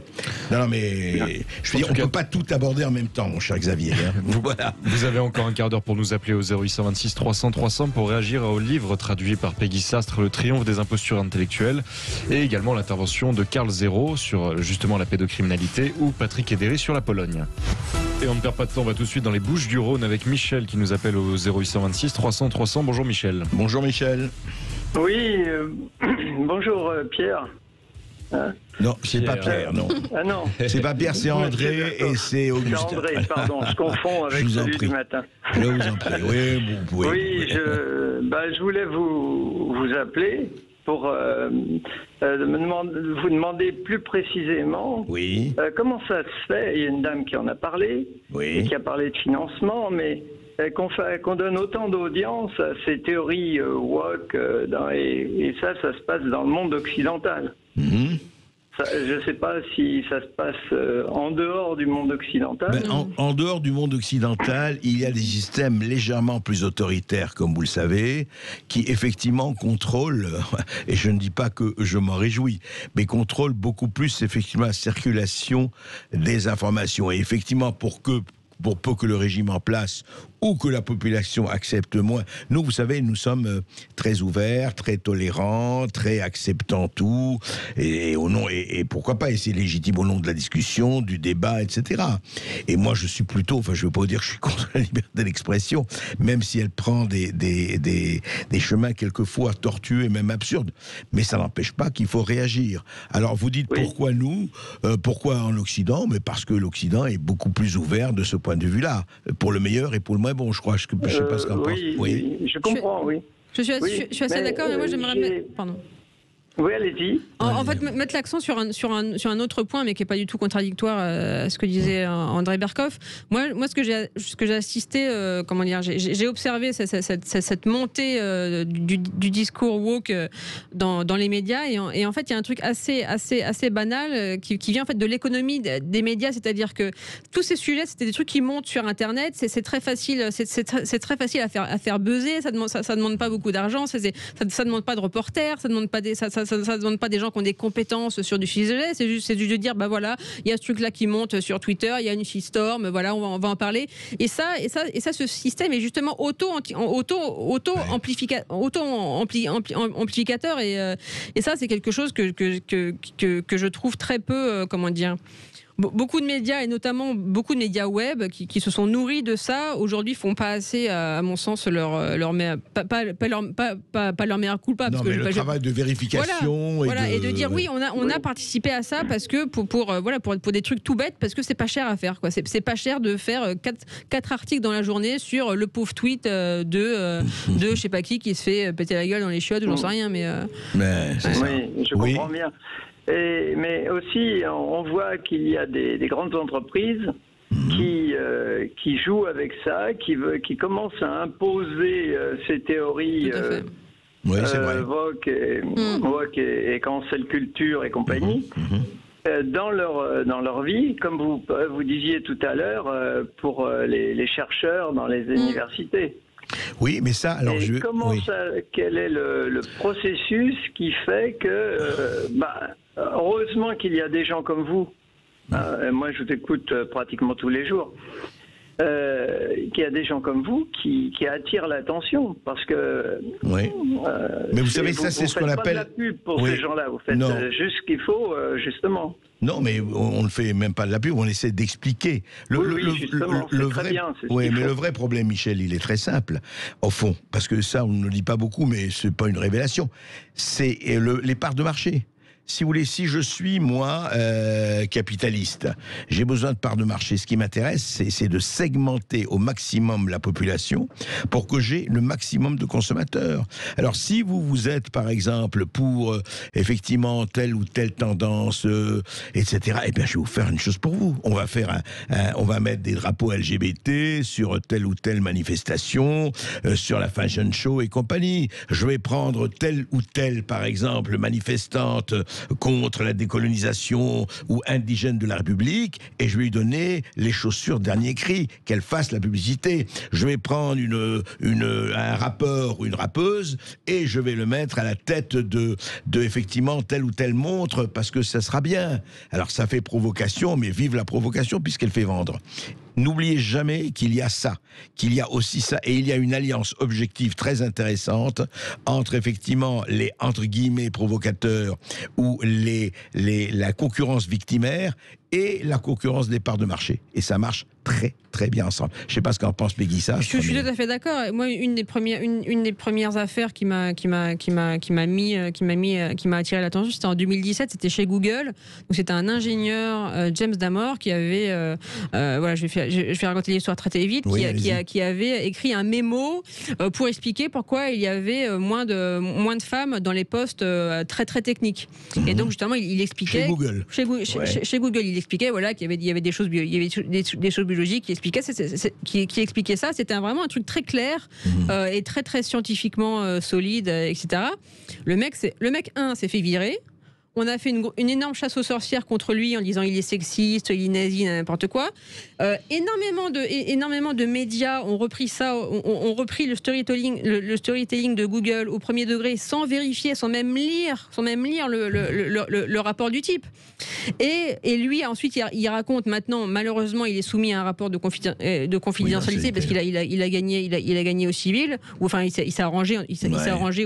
Non, mais je veux dire, on ne peut pas tout aborder en même temps, mon cher Xavier. Hein. Voilà. Vous avez encore un quart d'heure pour nous appeler au 0826 300 300 pour réagir au livre traduit par Peggy Sastre, Le triomphe des impostures intellectuelles, et également l'intervention de Karl Zéro sur justement la pédocriminalité ou Patrick Hédéry sur la Pologne. Et on ne perd pas de temps, on va tout de suite dans les Bouches-du-Rhône avec Michel qui nous appelle au 0826 300 300. Bonjour Michel. Bonjour Michel. Oui, bonjour Pierre. Non, c'est pas Pierre, non. Ah non. C'est pas Pierre, c'est André et c'est Augustin. C'est André, pardon, je confonds avec celui du matin. Je vous en prie, oui, vous pouvez. Oui, je voulais vous appeler pour vous demander plus précisément comment ça se fait. Il y a une dame qui en a parlé, et qui a parlé de financement, mais qu'on donne autant d'audience à ces théories woke, et ça se passe dans le monde occidental. Je ne sais pas si ça se passe en dehors du monde occidental. En dehors du monde occidental, il y a des systèmes légèrement plus autoritaires, comme vous le savez, qui effectivement contrôlent, et je ne dis pas que je m'en réjouis, mais contrôlent beaucoup plus effectivement la circulation des informations. Et effectivement, pour peu que le régime en place ou que la population accepte moins. Nous, vous savez, nous sommes très ouverts, très tolérants, très acceptants tout, et pourquoi pas, et c'est légitime au nom de la discussion, du débat, etc. Et moi, je suis plutôt, enfin, je ne veux pas dire que je suis contre la liberté d'expression, même si elle prend des chemins quelquefois tortueux et même absurdes. Mais ça n'empêche pas qu'il faut réagir. Alors, vous dites pourquoi nous, pourquoi en Occident? Mais parce que l'Occident est beaucoup plus ouvert de ce point de vue-là, pour le meilleur et pour le moins bon, je crois. Je ne sais pas ce qu'on pense. Oui, je comprends, Je suis assez d'accord, mais moi j'aimerais mettre... Pardon. Oui, allez-y. En fait, mettre l'accent sur un autre point, mais qui n'est pas du tout contradictoire à ce que disait André Berkoff. Moi, ce que j'ai assisté, comment dire, j'ai observé cette montée du discours woke dans les médias, et en fait, il y a un truc assez banal qui vient en fait de l'économie des médias, c'est-à-dire que tous ces sujets, c'était des trucs qui montent sur Internet. C'est très facile, c'est très facile à faire buzzer. Ça demande pas beaucoup d'argent. Ça demande pas de reporters. Ça demande pas ça ne demande pas des gens qui ont des compétences sur du sujet, c'est juste de dire, bah voilà, il y a ce truc-là qui monte sur Twitter, il y a une shitstorm, voilà, on va en parler. Et ça, ce système est justement auto-amplificateur, et ça, c'est quelque chose que je trouve très peu, comment dire... Beaucoup de médias, et notamment beaucoup de médias web qui se sont nourris de ça, aujourd'hui font pas assez, à mon sens, pas leur mea culpa. Non, mais le travail de vérification et de dire oui, on a participé à ça parce que pour des trucs tout bêtes, parce que c'est pas cher à faire, quoi. C'est pas cher de faire 4 articles dans la journée sur le pauvre tweet de je sais pas qui se fait péter la gueule dans les chiottes, j'en sais rien, mais c'est ça. Oui, je comprends bien. Mais aussi, on voit qu'il y a des grandes entreprises qui jouent avec ça, qui commencent à imposer ces théories woke et cancel culture et compagnie dans leur vie, comme vous disiez tout à l'heure, pour les chercheurs dans les universités. Oui, mais ça, alors quel est le processus qui fait que, heureusement qu'il y a des gens comme vous, moi je vous écoute pratiquement tous les jours, qu'il y a des gens comme vous qui attirent l'attention, parce que... Oui. Mais vous savez, ça c'est ce qu'on appelle... Vous ne faites pas de la pub pour ces gens-là, vous faites juste ce qu'il faut, justement. Non, mais on ne fait même pas de la pub, on essaie d'expliquer. Le vrai problème, Michel, il est très simple, au fond, parce que ça, on ne le dit pas beaucoup, mais ce n'est pas une révélation. C'est les parts de marché. si vous voulez, si je suis, moi, capitaliste, j'ai besoin de parts de marché. Ce qui m'intéresse, c'est de segmenter au maximum la population pour que j'ai le maximum de consommateurs. Alors, si vous êtes, par exemple, pour, effectivement, telle ou telle tendance, etc., eh bien, je vais vous faire une chose pour vous. On va mettre des drapeaux LGBT sur telle ou telle manifestation, sur la fashion show et compagnie. Je vais prendre telle ou telle, par exemple, manifestante contre la décolonisation ou indigène de la République, et je vais lui donner les chaussures dernier cri, qu'elle fasse la publicité. Je vais prendre un rappeur ou une rappeuse, et je vais le mettre à la tête de effectivement telle ou telle montre, parce que ça sera bien. Alors ça fait provocation, mais vive la provocation puisqu'elle fait vendre. N'oubliez jamais qu'il y a ça, qu'il y a aussi ça, et il y a une alliance objective très intéressante entre effectivement les entre guillemets provocateurs ou la concurrence victimaire et la concurrence des parts de marché. Et ça marche très très bien ensemble. Je ne sais pas ce qu'en pense Peggy Sastre. Je suis tout à fait d'accord. Moi, une des premières affaires qui m'a attiré l'attention, c'était en 2017. C'était chez Google. Donc c'était un ingénieur, James Damore, qui avait voilà, je vais raconter l'histoire très vite, oui, qui avait écrit un mémo pour expliquer pourquoi il y avait moins de femmes dans les postes très très techniques. Et donc justement, il expliquait chez Google. Chez Google, il expliquait voilà qu'il y avait des choses biologiques qui expliquaient ça. C'était vraiment un truc très clair et très très scientifiquement solide, etc. Le mec s'est fait virer. On a fait une énorme chasse aux sorcières contre lui en disant il est sexiste, il est nazi, n'importe quoi. Énormément de médias ont repris ça, ont repris le storytelling de Google au premier degré sans vérifier, sans même lire le rapport du type. Et lui ensuite il raconte maintenant, malheureusement il est soumis à un rapport de confidentialité parce qu'il a gagné au civil, ou enfin il s'est arrangé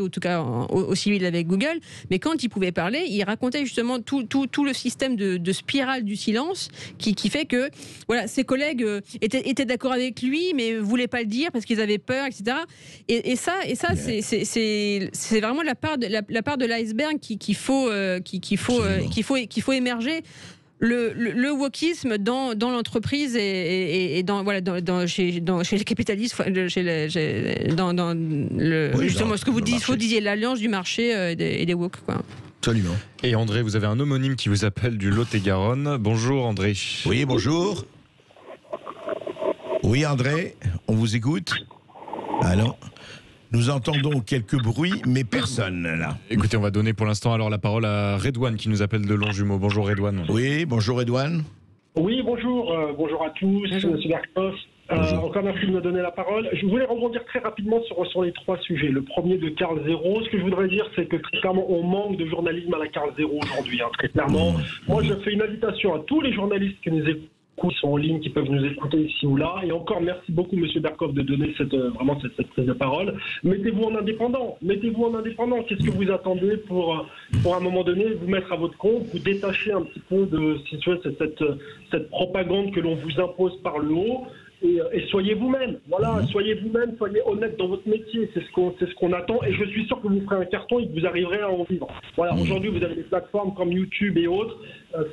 en tout cas au civil avec Google. Mais quand il pouvait parler, il racontait justement tout le système de spirale du silence qui fait que voilà, ses collègues étaient d'accord avec lui mais voulaient pas le dire parce qu'ils avaient peur, etc. Et ça c'est vraiment la part de l'iceberg qu'il faut émerger. Le wokisme dans l'entreprise et chez les capitalistes, justement ce que vous disiez, l'alliance du marché et des woke, quoi. Absolument. Et André, vous avez un homonyme qui vous appelle du Lot-et-Garonne. Bonjour André. Oui, bonjour. Oui André, on vous écoute. Alors, nous entendons quelques bruits, mais personne là. Écoutez, on va donner pour l'instant alors la parole à Redouane qui nous appelle de Longjumeau. Bonjour Redouane. Oui, bonjour Redouane. Oui, bonjour. Bonjour à tous, monsieur Berkhoff. Encore merci de me donner la parole. Je voulais rebondir très rapidement sur les trois sujets. Le premier de Carl Zero. Ce que je voudrais dire, c'est que très clairement, on manque de journalisme à la Carl Zero aujourd'hui. Très clairement. Moi, je fais une invitation à tous les journalistes qui nous écoutent, qui sont en ligne, qui peuvent nous écouter ici ou là. Et encore, merci beaucoup, monsieur Berkhoff, de donner cette prise de parole. Mettez-vous en indépendant. Qu'est-ce que vous attendez pour à un moment donné, vous mettre à votre compte, vous détacher un petit peu de cette propagande que l'on vous impose par le haut. Et soyez vous-même, voilà, soyez vous-même, soyez honnête dans votre métier, c'est ce qu'on attend, et je suis sûr que vous ferez un carton et que vous arriverez à en vivre. Voilà, aujourd'hui vous avez des plateformes comme YouTube et autres,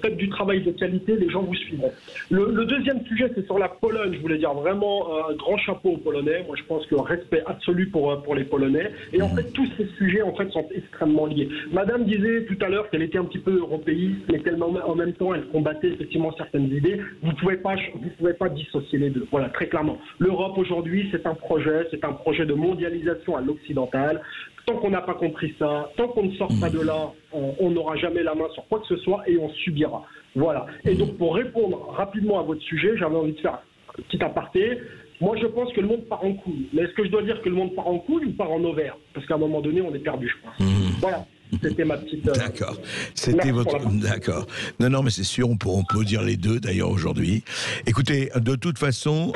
faites du travail de qualité, les gens vous suivront. Le deuxième sujet, c'est sur la Pologne. Je voulais dire vraiment un grand chapeau aux Polonais. Moi, je pense que respect absolu pour les Polonais. Et en fait, tous ces sujets en fait sont extrêmement liés. Madame disait tout à l'heure qu'elle était un petit peu européiste, mais qu'en même temps, elle combattait effectivement certaines idées. Vous pouvez pas dissocier les deux. Voilà, très clairement. L'Europe aujourd'hui, c'est un projet de mondialisation à l'occidental. Tant qu'on n'a pas compris ça, tant qu'on ne sort pas de là, on n'aura jamais la main sur quoi que ce soit et on subira. Voilà. Et donc, pour répondre rapidement à votre sujet, j'avais envie de faire un petit aparté. Moi, je pense que le monde part en couille. Mais est-ce que je dois dire que le monde part en couille ou part en ovaire? Parce qu'à un moment donné, on est perdu, je crois. Voilà. C'était ma petite... D'accord. C'était votre... D'accord. Non, mais c'est sûr, on peut dire les deux, d'ailleurs, aujourd'hui. Écoutez, de toute façon,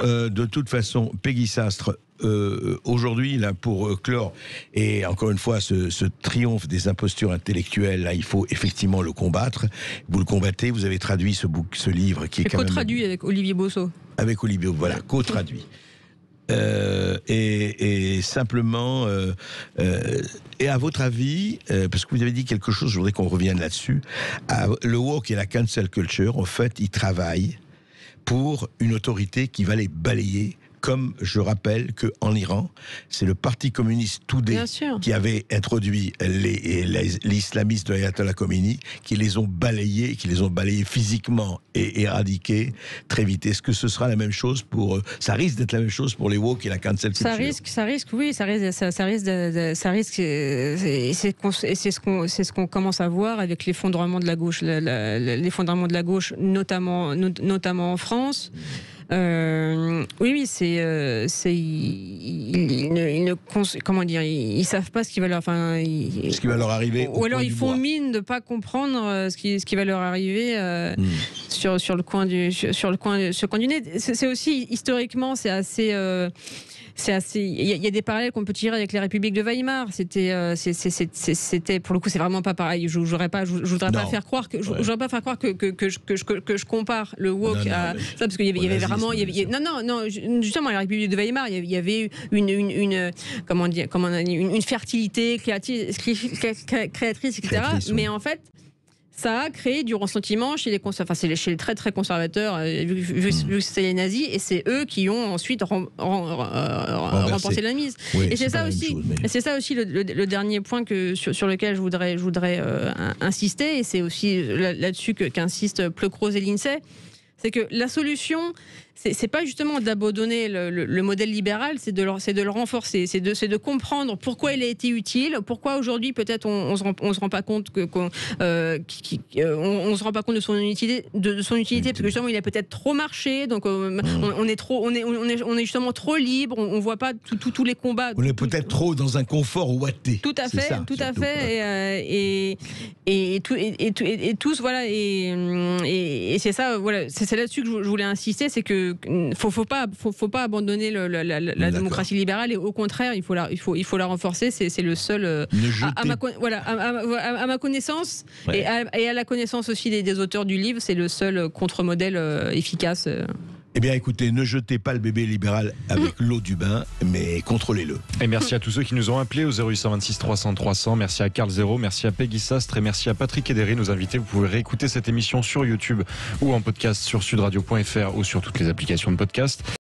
Peggy Sastre, aujourd'hui, là, pour clore, et encore une fois, ce triomphe des impostures intellectuelles, là, il faut effectivement le combattre. Vous le combattez, vous avez traduit ce livre qui est quand même... co-traduit avec Olivier Bosso. Avec Olivier, voilà, co-traduit. et simplement, et à votre avis, parce que vous avez dit quelque chose, je voudrais qu'on revienne là-dessus, le woke et la cancel culture, en fait, ils travaillent pour une autorité qui va les balayer. Comme je rappelle qu'en Iran, c'est le Parti communiste Toudé qui avait introduit les islamistes de l'Ayatollah Khomeini, qui les ont balayés physiquement et éradiqués très vite. Est-ce que ce sera la même chose ça risque d'être la même chose pour les woke et la cancel culture? Ça risque, oui, ça risque, et c'est ce qu'on commence à voir avec l'effondrement de la gauche, l'effondrement de la gauche, notamment en France. Oui, ils savent pas ce qui va leur, ce qui va leur arriver. Ou alors ils font mine de pas comprendre ce qui va leur arriver sur le coin du nez. C'est aussi historiquement, c'est assez. Il y a des parallèles qu'on peut tirer avec les républiques de Weimar. C'était pour le coup, c'est vraiment pas pareil. Je voudrais pas faire croire que je compare le woke à ça, parce qu'il y avait vraiment, justement, la république de Weimar, il y avait une fertilité créatrice, etc. Mais en fait, ça a créé du ressentiment chez les très très conservateurs, vu que c'est les nazis, et c'est eux qui ont ensuite remporté la mise. Oui, et c'est ça aussi, le dernier point sur lequel je voudrais insister, et c'est aussi là-dessus qu'insiste Pleukros et l'INSEE, c'est que la solution, c'est pas justement d'abandonner le modèle libéral, c'est de le renforcer, c'est de comprendre pourquoi il a été utile, pourquoi aujourd'hui peut-être on se rend pas compte on se rend pas compte de son utilité, parce que justement il a peut-être trop marché, donc on est justement trop libre, on voit pas tous les combats. On est peut-être trop dans un confort ouaté. Tout à fait, et tous voilà, et c'est ça, voilà, c'est là-dessus que je voulais insister, c'est que faut pas abandonner la démocratie libérale, et au contraire il faut la renforcer. C'est le seul à ma connaissance, et à la connaissance aussi des auteurs du livre, c'est le seul contre-modèle efficace. Eh bien, écoutez, ne jetez pas le bébé libéral avec l'eau du bain, mais contrôlez-le. Et merci à tous ceux qui nous ont appelés au 0826 300 300. Merci à Carl Zéro, merci à Peggy Sastre et merci à Patrick Ederi, nos invités. Vous pouvez réécouter cette émission sur YouTube ou en podcast sur sudradio.fr ou sur toutes les applications de podcast.